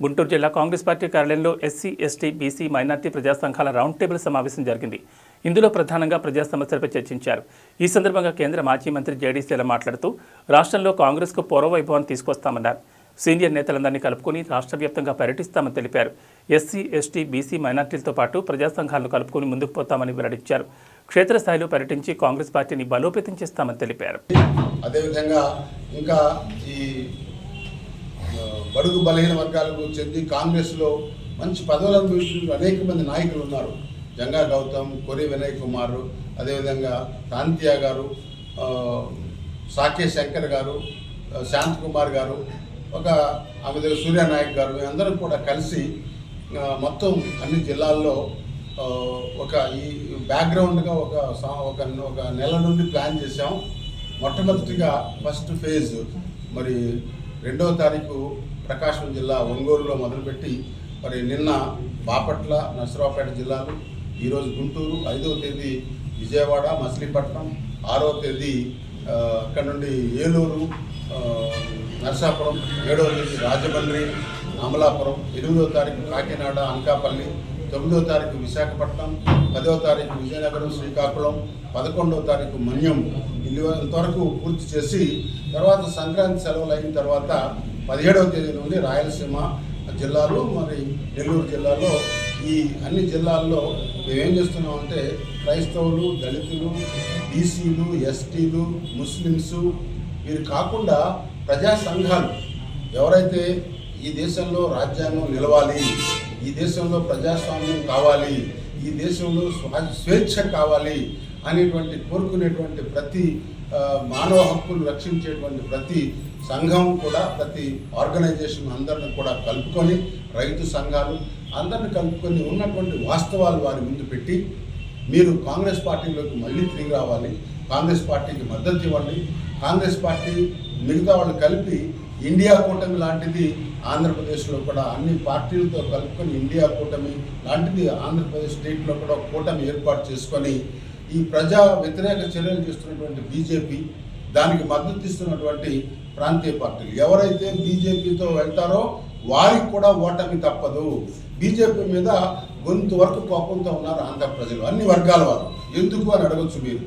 గుంటూరు జిల్లా కాంగ్రెస్ పార్టీ కార్యాలయంలో SC, ST, BC, minority ప్రజా సంఘాల రౌండ్ టేబుల్ సమావేశం జరిగింది. ఇందులో ప్రధానంగా ప్రజా సమస్యలపై చర్చించారు. ఈ సందర్భంగా కేంద్ర మాజీ మంత్రి జేడీ శీల మాట్లాడుతూ రాష్ట్రంలో కాంగ్రెస్కు పూర్వవైభవాన్ని తీసుకొస్తామన్నారు. సీనియర్ నేతలందరినీ కలుపుకొని రాష్ట్ర వ్యాప్తంగా పర్యటిస్తామని తెలిపారు. ఎస్సీ, ఎస్టీ, బీసీ, మైనార్టీలతో పాటు ప్రజా సంఘాలను కలుపుకొని ముందుకు పోతామని వెల్లడించారు. క్షేత్రస్థాయిలో పర్యటించి కాంగ్రెస్ పార్టీని బలోపేతం చేస్తామని తెలిపారు. అదేవిధంగా ఇంకా ఈ బడుగు బలహీన వర్గాలకు చెంది కాంగ్రెస్లో మంచి పదవులను చూసిన అనేక మంది నాయకులు ఉన్నారు. జంగా గౌతమ్, కొరి వినయ్ కుమార్, అదేవిధంగా కాంతియా గారు, సాకే శంకర్ గారు, శాంత్ కుమార్ గారు, ఆమె దగ్గర సూర్యనాయక్ గారు, అందరూ కూడా కలిసి మొత్తం అన్ని జిల్లాల్లో ఈ బ్యాక్గ్రౌండ్గా ఒక నెల నుండి ప్లాన్ చేసాం. మొట్టమొదటిగా ఫస్ట్ ఫేజ్ మరి 2వ తారీఖు ప్రకాశం జిల్లా ఒంగోలులో మొదలుపెట్టి మరి నిన్న బాపట్ల, నర్సరావుపేట జిల్లాలు, ఈరోజు గుంటూరు, 5వ తేదీ విజయవాడ, మచిలీపట్నం, 6వ తేదీ అక్కడ నుండి ఏలూరు, నరసాపురం, 7వ తేదీ రాజమండ్రి, అమలాపురం, 8వ తారీఖు కాకినాడ, అనకాపల్లి, 9వ తారీఖు విశాఖపట్నం, 10వ తారీఖు విజయనగరం, శ్రీకాకుళం, 11వ తారీఖు మన్యం ఇంతవరకు పూర్తి చేసి తర్వాత సంక్రాంతి సెలవులు అయిన తర్వాత 17వ తేదీ నుండి రాయలసీమ జిల్లాలో మరి నెల్లూరు జిల్లాలో ఈ అన్ని జిల్లాల్లో మేమేం చేస్తున్నామంటే క్రైస్తవులు, దళితులు, బీసీలు, ఎస్టీలు, ముస్లిమ్స్ వీరు కాకుండా ప్రజా సంఘాలు ఎవరైతే ఈ దేశంలో రాజ్యాంగం నిలవాలి, ఈ దేశంలో ప్రజాస్వామ్యం కావాలి, ఈ దేశంలో స్వేచ్ఛ కావాలి అనేటువంటి కోరుకునేటువంటి ప్రతి మానవ హక్కులు రక్షించేటువంటి ప్రతి సంఘం కూడా, ప్రతి ఆర్గనైజేషన్ అందరిని కూడా కలుపుకొని, రైతు సంఘాలు అందరిని కలుపుకొని ఉన్నటువంటి వాస్తవాలు వారి ముందు పెట్టి మీరు కాంగ్రెస్ పార్టీలోకి మళ్ళీ తిరిగి రావాలి, కాంగ్రెస్ పార్టీకి మద్దతు ఇవ్వండి, కాంగ్రెస్ పార్టీ మిగతా వాళ్ళు కలిపి ఇండియా కూటమి లాంటిది ఆంధ్రప్రదేశ్లో కూడా అన్ని పార్టీలతో కలుపుకొని ఇండియా కూటమి లాంటిది ఆంధ్రప్రదేశ్ స్టేట్లో కూడా కూటమి ఏర్పాటు చేసుకొని ఈ ప్రజా వ్యతిరేక చర్యలు చేస్తున్నటువంటి బీజేపీ, దానికి మద్దతు ఇస్తున్నటువంటి ప్రాంతీయ పార్టీలు ఎవరైతే బీజేపీతో వెళ్తారో వారికి కూడా ఓటమి తప్పదు. బీజేపీ మీద గొంతు వరకు కోపంతో ఉన్నారు ఆంధ్ర ప్రజలు, అన్ని వర్గాల వారు. ఎందుకు అని అడగచ్చు మీరు.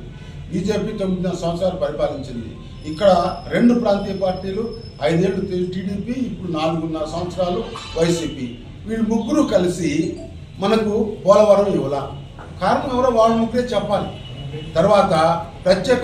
బీజేపీ 9 సంవత్సరాలు పరిపాలించింది. ఇక్కడ 2 ప్రాంతీయ పార్టీలు, 5 ఏళ్ళు టీడీపీ, ఇప్పుడు 4.5 సంవత్సరాలు వైసీపీ. వీళ్ళు ముగ్గురు కలిసి మనకు పోలవరం ఇవ్వాల. కారణం ఎవరో వాళ్ళ ముగ్గురే చెప్పాలి. తర్వాత ప్రత్యేక